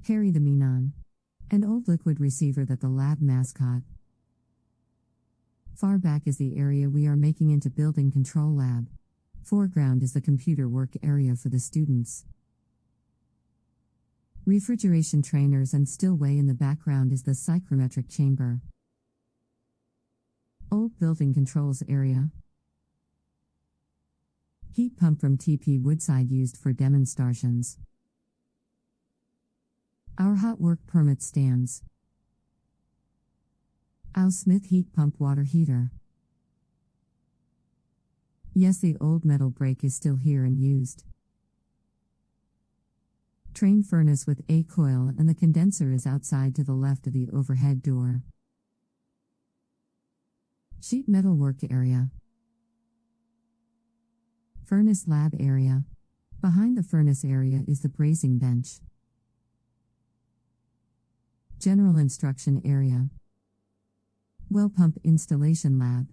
Harry the Menon. An old liquid receiver that the lab mascot. Far back is the area we are making into building control lab. Foreground is the computer work area for the students. Refrigeration trainers and stillway in the background is the psychrometric chamber. Old building controls area. Heat pump from TP Woodside used for demonstrations. Our hot work permit stands. Al Smith heat pump water heater. Yes, the old metal brake is still here and used. Train furnace with a coil and the condenser is outside to the left of the overhead door. Sheet metal work area. Furnace lab area. Behind the furnace area is the brazing bench. General instruction area. Well pump installation lab.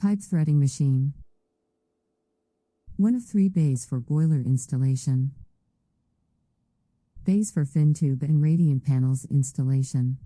Pipe threading machine. One of 3 bays for boiler installation. Bays for fin tube and radiant panels installation.